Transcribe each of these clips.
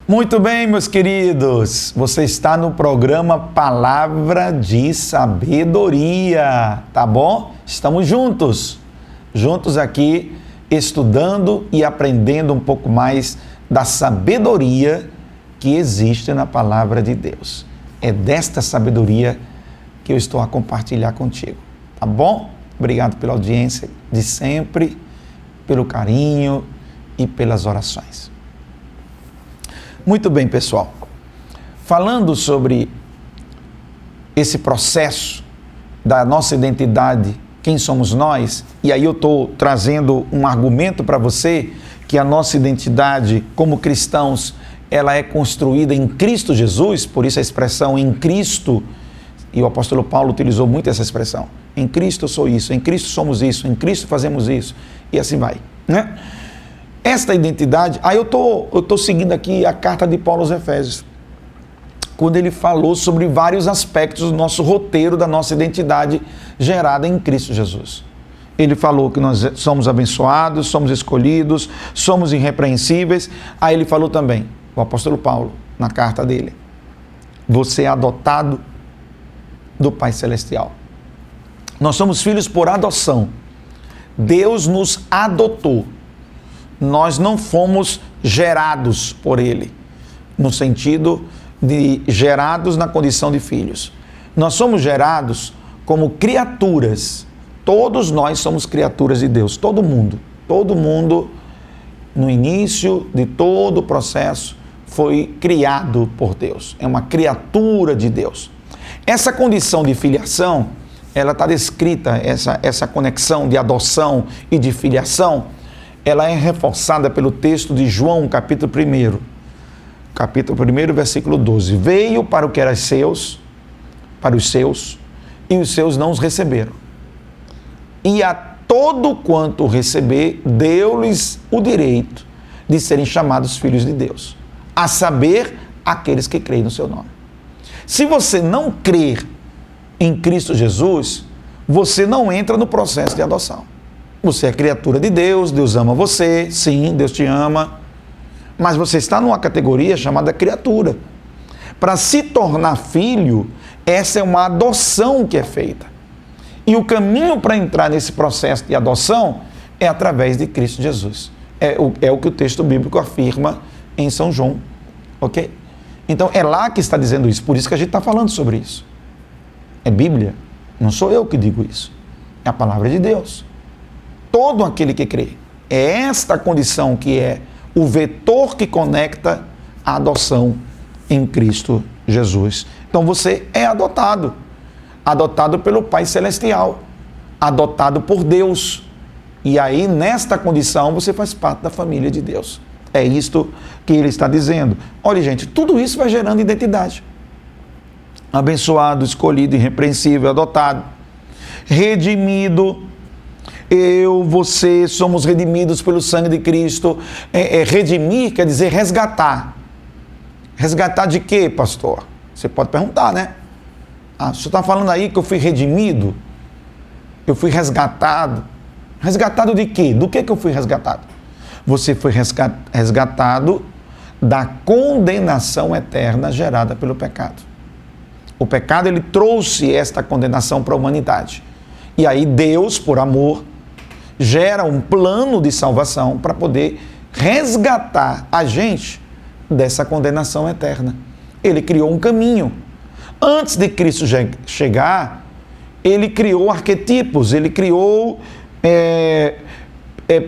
Muito bem, meus queridos, você está no programa Palavra de Sabedoria, tá bom? Estamos juntos aqui, estudando e aprendendo um pouco mais da sabedoria que existe na Palavra de Deus. É desta sabedoria que eu estou a compartilhar contigo, tá bom? Obrigado pela audiência de sempre, pelo carinho e pelas orações. Muito bem, pessoal. Falando sobre esse processo da nossa identidade, quem somos nós, e aí eu estou trazendo um argumento para você que a nossa identidade como cristãos, ela é construída em Cristo Jesus, por isso a expressão em Cristo, e o apóstolo Paulo utilizou muito essa expressão. Em Cristo eu sou isso, em Cristo somos isso, em Cristo fazemos isso, e assim vai, né? Esta identidade, aí eu tô seguindo aqui a carta de Paulo aos Efésios, quando ele falou sobre vários aspectos do nosso roteiro, da nossa identidade gerada em Cristo Jesus. Ele falou que nós somos abençoados, somos escolhidos, somos irrepreensíveis. Aí ele falou também, o apóstolo Paulo, na carta dele, você é adotado do Pai Celestial. Nós somos filhos por adoção. Deus nos adotou. Nós não fomos gerados por Ele, no sentido de gerados na condição de filhos. Nós somos gerados como criaturas. Todos nós somos criaturas de Deus, todo mundo, no início de todo o processo, foi criado por Deus. É uma criatura de Deus. Essa condição de filiação, ela está descrita, essa conexão de adoção e de filiação, ela é reforçada pelo texto de João, capítulo 1, versículo 12. Veio para o que era seus, para os seus, e os seus não os receberam. E a todo quanto receber, deu-lhes o direito de serem chamados filhos de Deus, a saber, aqueles que creem no seu nome. Se você não crer em Cristo Jesus, você não entra no processo de adoção. Você é criatura de Deus, Deus ama você, sim, Deus te ama, mas você está numa categoria chamada criatura. Para se tornar filho, essa é uma adoção que é feita. E o caminho para entrar nesse processo de adoção é através de Cristo Jesus. É o que o texto bíblico afirma em São João, ok? Então é lá que está dizendo isso, por isso que a gente está falando sobre isso. É Bíblia, não sou eu que digo isso, é a palavra de Deus. Todo aquele que crê. É esta condição que é o vetor que conecta a adoção em Cristo Jesus. Então você é adotado. Adotado pelo Pai Celestial. Adotado por Deus. E aí, nesta condição, você faz parte da família de Deus. É isto que ele está dizendo. Olha, gente, tudo isso vai gerando identidade. Abençoado, escolhido, irrepreensível, adotado, redimido. Eu, você, somos redimidos pelo sangue de Cristo. Redimir quer dizer resgatar. Resgatar de quê, pastor? Você pode perguntar, né? O senhor está falando aí que eu fui redimido? Eu fui resgatado? Resgatado de quê? Do que eu fui resgatado? Você foi resgatado da condenação eterna gerada pelo pecado. O pecado, ele trouxe esta condenação para a humanidade. E aí Deus, por amor, gera um plano de salvação para poder resgatar a gente dessa condenação eterna. Ele criou um caminho. Antes de Cristo chegar, ele criou arquetipos, ele criou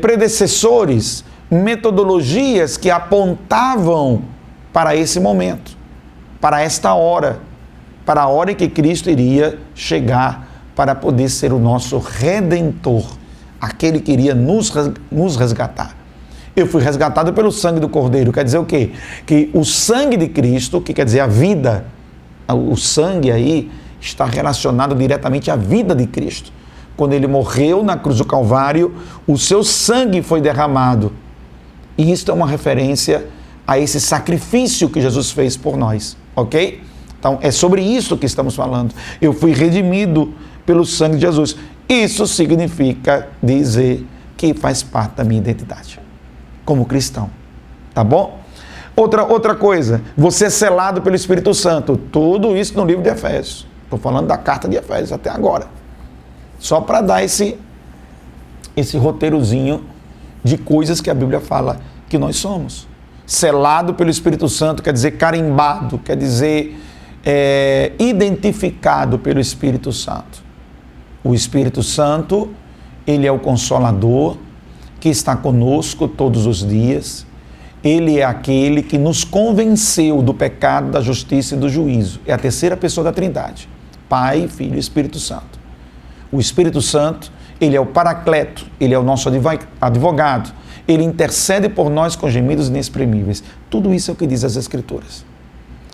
predecessores, metodologias que apontavam para esse momento, para esta hora, para a hora em que Cristo iria chegar para poder ser o nosso Redentor, aquele que iria nos resgatar. Eu fui resgatado pelo sangue do Cordeiro. Quer dizer o quê? Que o sangue de Cristo, que quer dizer a vida, o sangue aí está relacionado diretamente à vida de Cristo. Quando ele morreu na cruz do Calvário, o seu sangue foi derramado. E isto é uma referência a esse sacrifício que Jesus fez por nós, ok? Então, é sobre isso que estamos falando. Eu fui redimido pelo sangue de Jesus. Isso significa dizer que faz parte da minha identidade como cristão, tá bom? Outra coisa, você é selado pelo Espírito Santo. Tudo isso no livro de Efésios. Estou falando da carta de Efésios até agora. Só para dar esse roteirozinho de coisas que a Bíblia fala que nós somos. Selado pelo Espírito Santo quer dizer carimbado, quer dizer identificado pelo Espírito Santo. O Espírito Santo, ele é o Consolador que está conosco todos os dias. Ele é aquele que nos convenceu do pecado, da justiça e do juízo. É a terceira pessoa da Trindade. Pai, Filho e Espírito Santo. O Espírito Santo, ele é o Paracleto, ele é o nosso advogado. Ele intercede por nós com gemidos inexprimíveis. Tudo isso é o que diz as Escrituras.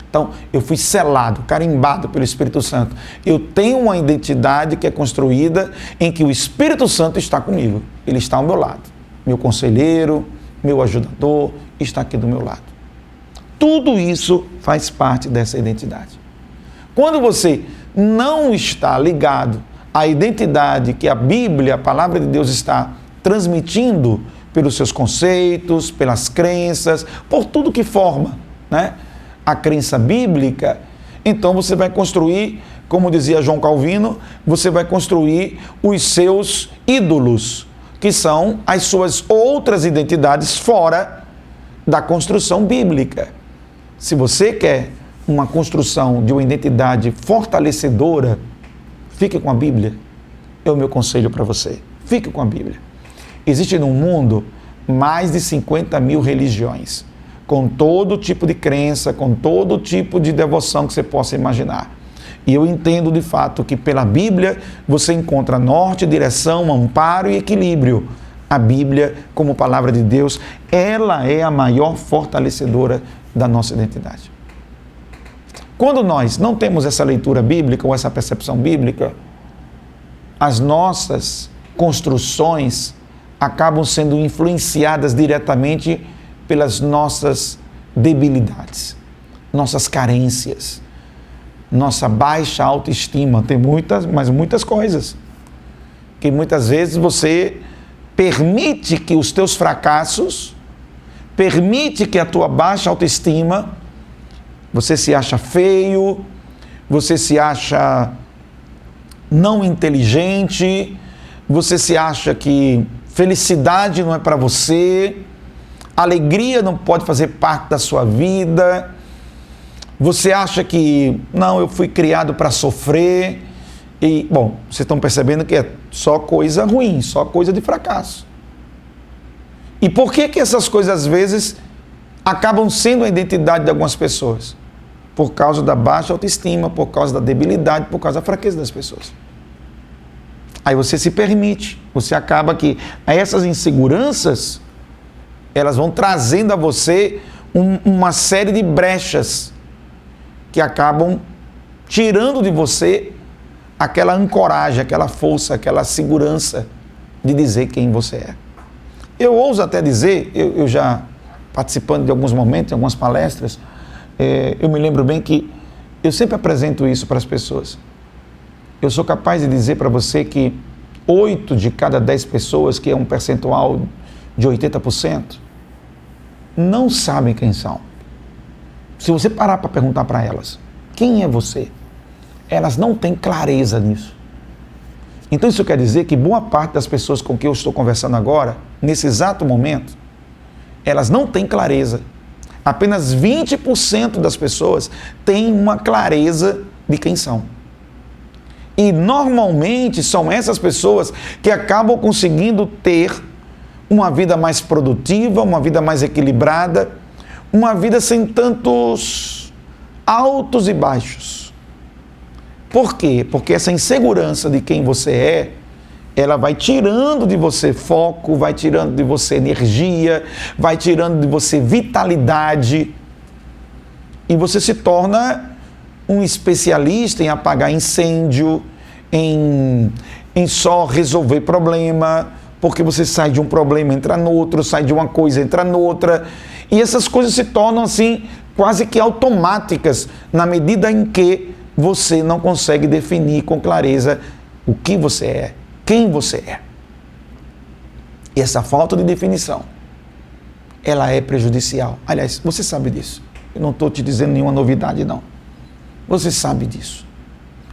Então, eu fui selado, carimbado pelo Espírito Santo. Eu tenho uma identidade que é construída em que o Espírito Santo está comigo. Ele está ao meu lado. Meu conselheiro, meu ajudador, está aqui do meu lado. Tudo isso faz parte dessa identidade. Quando você não está ligado à identidade que a Bíblia, a palavra de Deus, está transmitindo pelos seus conceitos, pelas crenças, por tudo que forma, né, a crença bíblica, então você vai construir, como dizia João Calvino, você vai construir os seus ídolos, que são as suas outras identidades fora da construção bíblica. Se você quer uma construção de uma identidade fortalecedora, fique com a Bíblia. É o meu conselho para você. Fique com a Bíblia. Existe no mundo mais de 50 mil religiões, com todo tipo de crença, com todo tipo de devoção que você possa imaginar. E eu entendo de fato que pela Bíblia você encontra norte, direção, amparo e equilíbrio. A Bíblia, como palavra de Deus, ela é a maior fortalecedora da nossa identidade. Quando nós não temos essa leitura bíblica ou essa percepção bíblica, as nossas construções acabam sendo influenciadas diretamente pelas nossas debilidades, nossas carências, nossa baixa autoestima. Tem muitas coisas que muitas vezes você permite que os teus fracassos, permite que a tua baixa autoestima, você se acha feio, você se acha não inteligente, você se acha que felicidade não é para você, alegria não pode fazer parte da sua vida, você acha que, não, eu fui criado para sofrer, e, bom, vocês estão percebendo que é só coisa ruim, só coisa de fracasso. E por que essas coisas, às vezes, acabam sendo a identidade de algumas pessoas? Por causa da baixa autoestima, por causa da debilidade, por causa da fraqueza das pessoas. Aí você se permite, você acaba que essas inseguranças, elas vão trazendo a você uma série de brechas que acabam tirando de você aquela ancoragem, aquela força, aquela segurança de dizer quem você é. Eu ouso até dizer, eu já participando de alguns momentos, em algumas palestras, eu me lembro bem que eu sempre apresento isso para as pessoas. Eu sou capaz de dizer para você que 8 de cada 10 pessoas, que é um percentual de 80%, não sabem quem são. Se você parar para perguntar para elas, quem é você? Elas não têm clareza nisso. Então isso quer dizer que boa parte das pessoas com quem eu estou conversando agora, nesse exato momento, elas não têm clareza. Apenas 20% das pessoas têm uma clareza de quem são. E normalmente são essas pessoas que acabam conseguindo ter uma vida mais produtiva, uma vida mais equilibrada, uma vida sem tantos altos e baixos. Por quê? Porque essa insegurança de quem você é, ela vai tirando de você foco, vai tirando de você energia, vai tirando de você vitalidade, e você se torna um especialista em apagar incêndio, em só resolver problema, porque você sai de um problema, entra no outro, sai de uma coisa, entra noutra, e essas coisas se tornam assim, quase que automáticas, na medida em que você não consegue definir com clareza o que você é, quem você é. E essa falta de definição ela é prejudicial. Aliás, você sabe disso. Eu não estou te dizendo nenhuma novidade, não. Você sabe disso.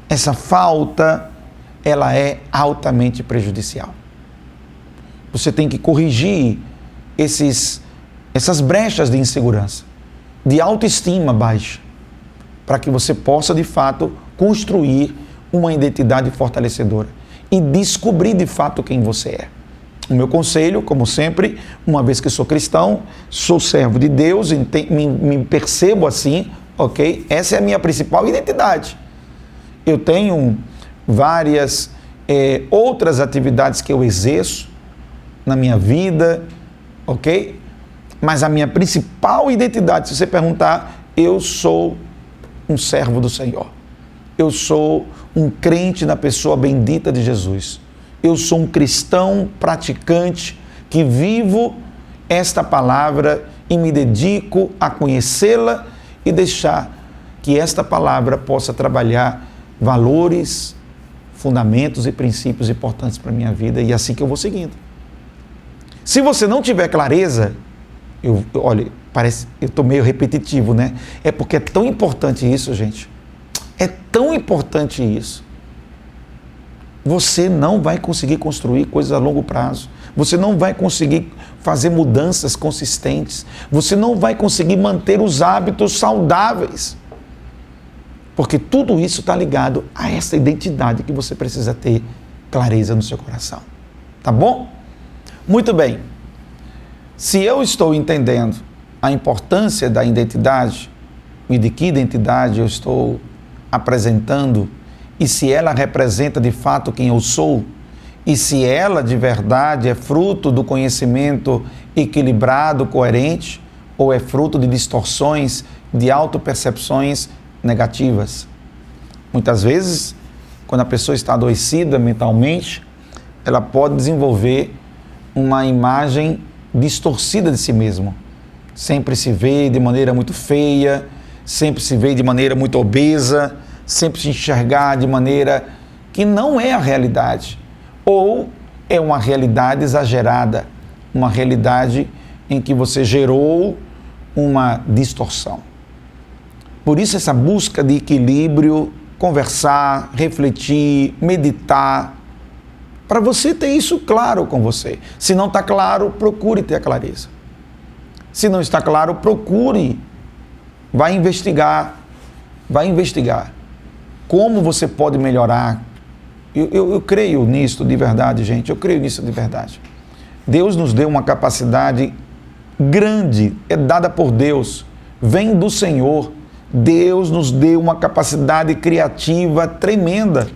Essa falta, ela é altamente prejudicial. Você tem que corrigir essas brechas de insegurança, de autoestima baixa, para que você possa, de fato, construir uma identidade fortalecedora e descobrir, de fato, quem você é. O meu conselho, como sempre, uma vez que sou cristão, sou servo de Deus, me percebo assim, ok? Essa é a minha principal identidade. Eu tenho várias outras atividades que eu exerço na minha vida, ok? Mas a minha principal identidade, se você perguntar, eu sou um servo do Senhor. Eu sou um crente na pessoa bendita de Jesus. Eu sou um cristão praticante que vivo esta palavra e me dedico a conhecê-la e deixar que esta palavra possa trabalhar valores, fundamentos e princípios importantes para a minha vida, e é assim que eu vou seguindo. Se você não tiver clareza, olha, parece, eu estou meio repetitivo, né? É porque é tão importante isso, gente. É tão importante isso. Você não vai conseguir construir coisas a longo prazo. Você não vai conseguir fazer mudanças consistentes. Você não vai conseguir manter os hábitos saudáveis. Porque tudo isso está ligado a essa identidade que você precisa ter clareza no seu coração. Tá bom? Muito bem. Se eu estou entendendo a importância da identidade e de que identidade eu estou apresentando, e se ela representa de fato quem eu sou, e se ela de verdade é fruto do conhecimento equilibrado, coerente, ou é fruto de distorções, de autopercepções negativas. Muitas vezes, quando a pessoa está adoecida mentalmente, ela pode desenvolver uma imagem distorcida de si mesmo. Sempre se vê de maneira muito feia, sempre se vê de maneira muito obesa, sempre se enxergar de maneira que não é a realidade, ou é uma realidade exagerada, uma realidade em que você gerou uma distorção. Por isso essa busca de equilíbrio, conversar, refletir, meditar, para você ter isso claro com você. Se não está claro, procure ter a clareza. Se não está claro, procure, vai investigar como você pode melhorar. Eu creio nisso de verdade, gente, eu creio nisso de verdade. Deus nos deu uma capacidade grande, é dada por Deus, vem do Senhor. Deus nos deu uma capacidade criativa tremenda.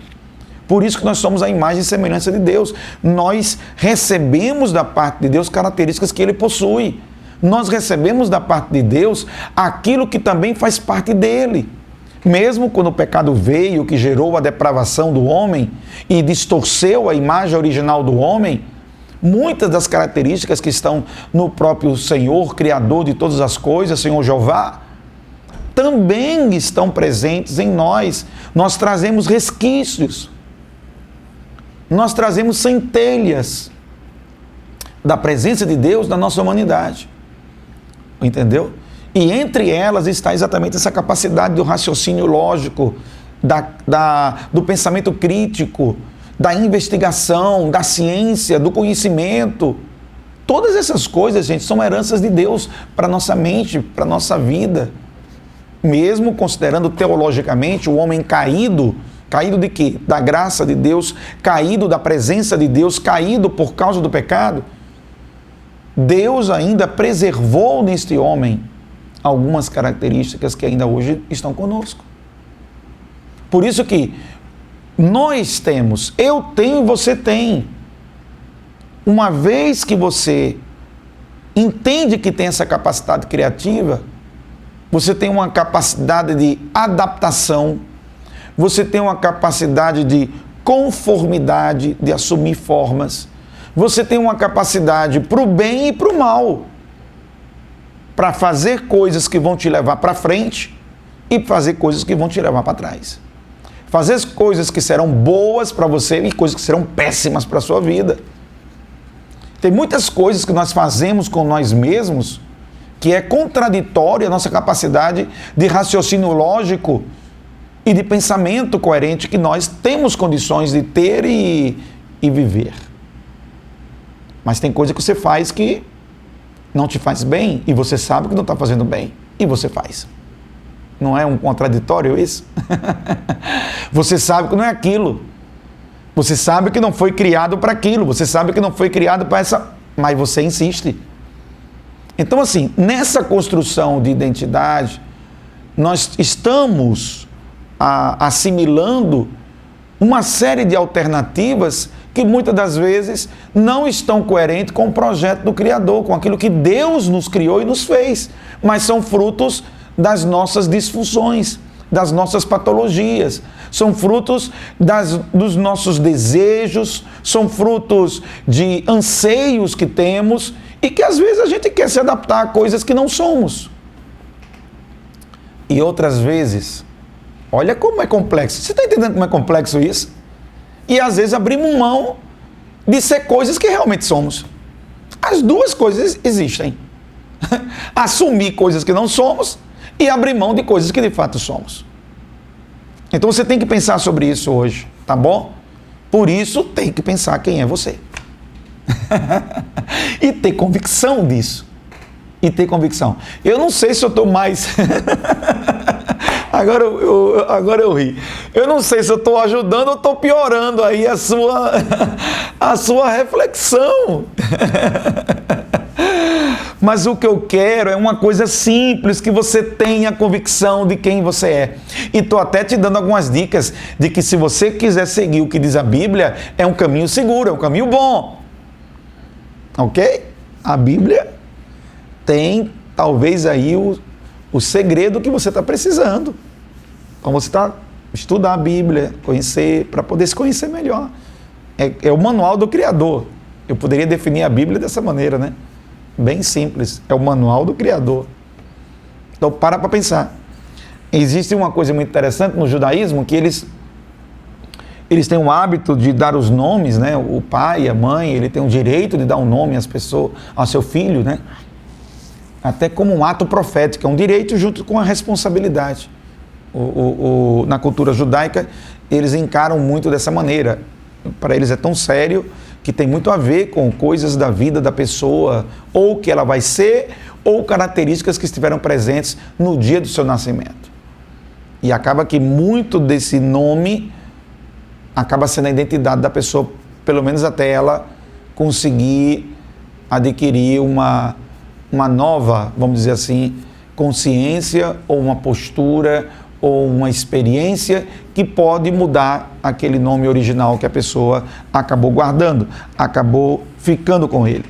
Por isso que nós somos a imagem e semelhança de Deus. Nós recebemos da parte de Deus características que Ele possui. Nós recebemos da parte de Deus aquilo que também faz parte dele. Mesmo quando o pecado veio, que gerou a depravação do homem e distorceu a imagem original do homem, muitas das características que estão no próprio Senhor, Criador de todas as coisas, Senhor Jeová, também estão presentes em nós. Nós trazemos resquícios, nós trazemos centelhas da presença de Deus na nossa humanidade. Entendeu? E entre elas está exatamente essa capacidade do raciocínio lógico, do pensamento crítico, da investigação, da ciência, do conhecimento. Todas essas coisas, gente, são heranças de Deus para a nossa mente, para a nossa vida. Mesmo considerando teologicamente o homem caído, caído de quê? Da graça de Deus, caído da presença de Deus, caído por causa do pecado, Deus ainda preservou neste homem algumas características que ainda hoje estão conosco. Por isso que nós temos, eu tenho, você tem. Uma vez que você entende que tem essa capacidade criativa, você tem uma capacidade de adaptação, você tem uma capacidade de conformidade, de assumir formas, você tem uma capacidade para o bem e para o mal, para fazer coisas que vão te levar para frente e fazer coisas que vão te levar para trás. Fazer coisas que serão boas para você e coisas que serão péssimas para a sua vida. Tem muitas coisas que nós fazemos com nós mesmos que é contraditório à nossa capacidade de raciocínio lógico e de pensamento coerente que nós temos condições de ter e viver. Mas tem coisa que você faz que não te faz bem e você sabe que não está fazendo bem e você faz. Não é um contraditório isso? Você sabe que não é aquilo. Você sabe que não foi criado para aquilo. Você sabe que não foi criado para essa... Mas você insiste. Então, assim, nessa construção de identidade, nós estamos assimilando uma série de alternativas que muitas das vezes não estão coerentes com o projeto do Criador, com aquilo que Deus nos criou e nos fez, mas são frutos das nossas disfunções, das nossas patologias, são frutos dos nossos desejos, são frutos de anseios que temos e que às vezes a gente quer se adaptar a coisas que não somos. E outras vezes, olha como é complexo. Você está entendendo como é complexo isso? E às vezes abrimos mão de ser coisas que realmente somos. As duas coisas existem. Assumir coisas que não somos e abrir mão de coisas que de fato somos. Então você tem que pensar sobre isso hoje, tá bom? Por isso tem que pensar quem é você. E ter convicção disso. E ter convicção. Eu não sei se eu estou mais... Agora eu ri. Eu não sei se eu estou ajudando ou estou piorando aí a sua reflexão. Mas o que eu quero é uma coisa simples, que você tenha convicção de quem você é. E estou até te dando algumas dicas de que se você quiser seguir o que diz a Bíblia, é um caminho seguro, é um caminho bom. Ok? A Bíblia tem talvez aí o segredo que você está precisando. Então você está estudar a Bíblia, conhecer, para poder se conhecer melhor. É o manual do Criador. Eu poderia definir a Bíblia dessa maneira, né? Bem simples. É o manual do Criador. Então para pensar. Existe uma coisa muito interessante no judaísmo, que eles têm o hábito de dar os nomes, né? O pai, a mãe, ele tem o direito de dar um nome às pessoas, ao seu filho, né? Até como um ato profético, é um direito junto com a responsabilidade. Na cultura judaica, eles encaram muito dessa maneira. Para eles é tão sério que tem muito a ver com coisas da vida da pessoa, ou que ela vai ser, ou características que estiveram presentes no dia do seu nascimento. E acaba que muito desse nome acaba sendo a identidade da pessoa, pelo menos até ela conseguir adquirir uma nova, vamos dizer assim, consciência ou uma postura ou uma experiência que pode mudar aquele nome original que a pessoa acabou guardando, acabou ficando com ele.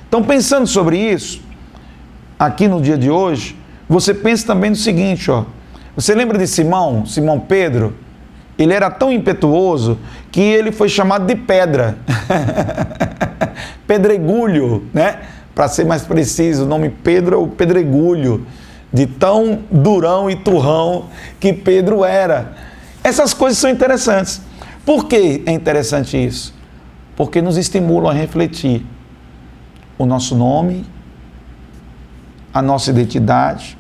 Então, pensando sobre isso, aqui no dia de hoje, você pensa também no seguinte, ó. Você lembra de Simão Pedro? Ele era tão impetuoso que ele foi chamado de pedra. Pedregulho, né? Para ser mais preciso, o nome Pedro é o pedregulho, de tão durão e turrão que Pedro era. Essas coisas são interessantes. Por que é interessante isso? Porque nos estimulam a refletir o nosso nome, a nossa identidade,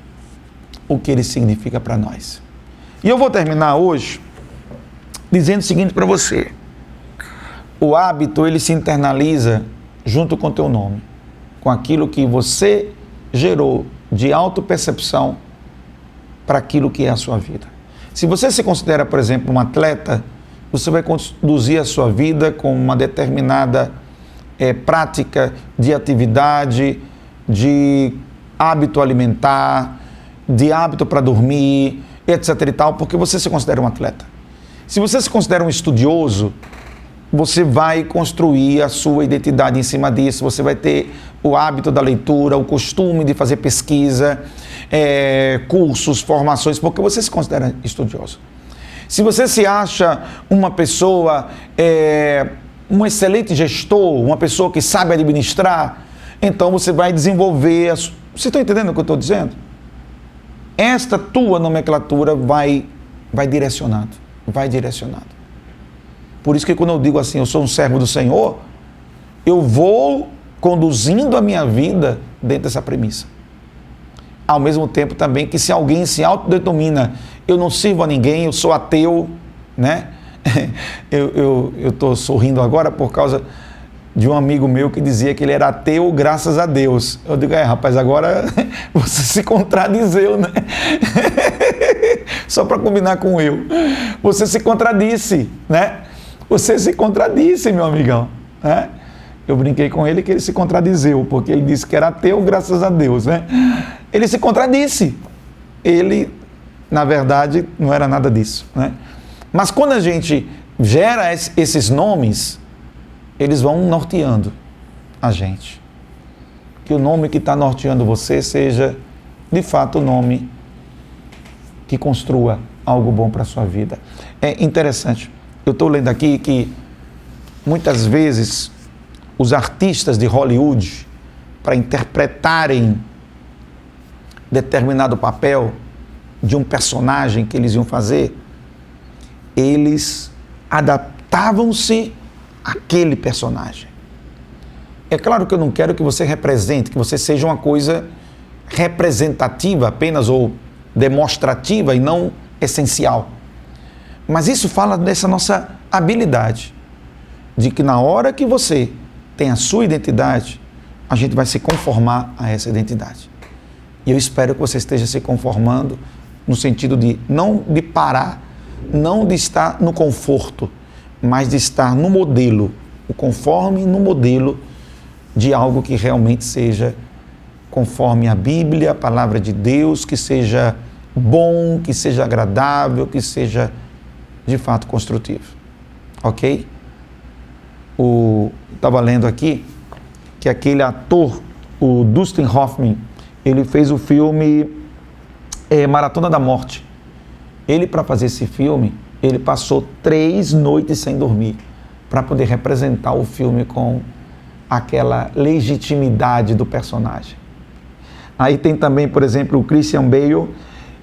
o que ele significa para nós. E eu vou terminar hoje dizendo o seguinte para você: o hábito, ele se internaliza junto com o teu nome, com aquilo que você gerou de autopercepção para aquilo que é a sua vida. Se você se considera, por exemplo, um atleta, você vai conduzir a sua vida com uma determinada prática de atividade, de hábito alimentar, de hábito para dormir, etc e tal, porque você se considera um atleta. Se você se considera um estudioso, você vai construir a sua identidade em cima disso, você vai ter o hábito da leitura, o costume de fazer pesquisa, cursos, formações, porque você se considera estudioso. Se você se acha uma pessoa, um excelente gestor, uma pessoa que sabe administrar, então você vai desenvolver... Vocês estão entendendo o que eu estou dizendo? Esta tua nomenclatura vai direcionado. Por isso que quando eu digo assim, eu sou um servo do Senhor, eu vou conduzindo a minha vida dentro dessa premissa. Ao mesmo tempo também que se alguém se autodenomina, eu não sirvo a ninguém, eu sou ateu, né? Eu estou sorrindo agora por causa de um amigo meu que dizia que ele era ateu graças a Deus. Eu digo, rapaz, agora você se contradizeu, né? Só para combinar com eu. Você se contradisse, né? Você se contradisse, meu amigão, né? Eu brinquei com ele que ele se contradizeu, porque ele disse que era ateu graças a Deus, né? Ele se contradisse. Ele, na verdade, não era nada disso, né? Mas quando a gente gera esses nomes, eles vão norteando a gente. Que o nome que está norteando você seja, de fato, o nome que construa algo bom para a sua vida. É interessante, eu estou lendo aqui que muitas vezes os artistas de Hollywood, para interpretarem determinado papel de um personagem que eles iam fazer, eles adaptavam-se àquele personagem. É claro que eu não quero que você represente, que você seja uma coisa representativa apenas ou demonstrativa e não essencial. Mas isso fala dessa nossa habilidade, de que na hora que você tem a sua identidade, a gente vai se conformar a essa identidade. E eu espero que você esteja se conformando no sentido de não de parar, não de estar no conforto, mas de estar no modelo, o conforme no modelo de algo que realmente seja conforme a Bíblia, a palavra de Deus, que seja bom, que seja agradável, que seja de fato construtivo. Ok? Estava lendo aqui que aquele ator, o Dustin Hoffman, ele fez o filme Maratona da Morte. Ele, para fazer esse filme, ele passou 3 noites sem dormir para poder representar o filme com aquela legitimidade do personagem. Aí tem também, por exemplo, o Christian Bale,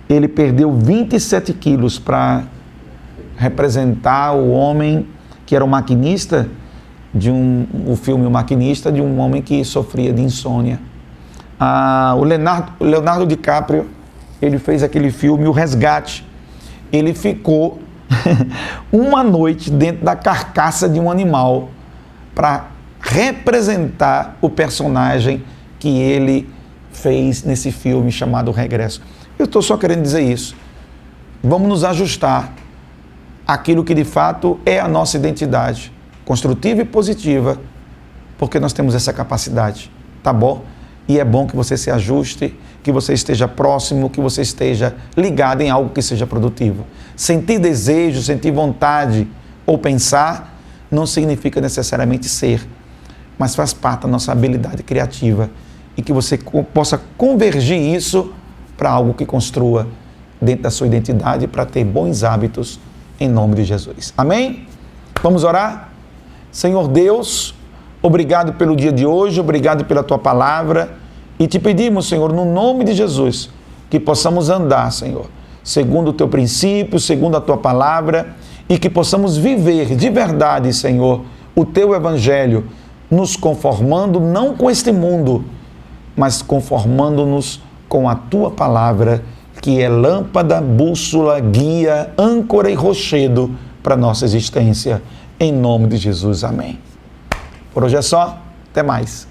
ele perdeu 27 quilos para representar o homem que era o maquinista o filme O Maquinista, de um homem que sofria de insônia. O Leonardo DiCaprio, ele fez aquele filme O Resgate. Ele ficou uma noite dentro da carcaça de um animal para representar o personagem que ele fez nesse filme chamado O Regresso. Eu estou só querendo dizer isso. Vamos nos ajustar àquilo que de fato é a nossa identidade, construtiva e positiva, porque nós temos essa capacidade, tá bom? E é bom que você se ajuste, que você esteja próximo, que você esteja ligado em algo que seja produtivo. Sentir desejo, sentir vontade ou pensar não significa necessariamente ser, mas faz parte da nossa habilidade criativa e que você possa convergir isso para algo que construa dentro da sua identidade para ter bons hábitos em nome de Jesus. Amém? Vamos orar? Senhor Deus, obrigado pelo dia de hoje, obrigado pela Tua palavra e te pedimos, Senhor, no nome de Jesus, que possamos andar, Senhor, segundo o Teu princípio, segundo a Tua palavra e que possamos viver de verdade, Senhor, o Teu Evangelho, nos conformando não com este mundo, mas conformando-nos com a Tua palavra, que é lâmpada, bússola, guia, âncora e rochedo para a nossa existência. Em nome de Jesus, amém. Por hoje é só, até mais.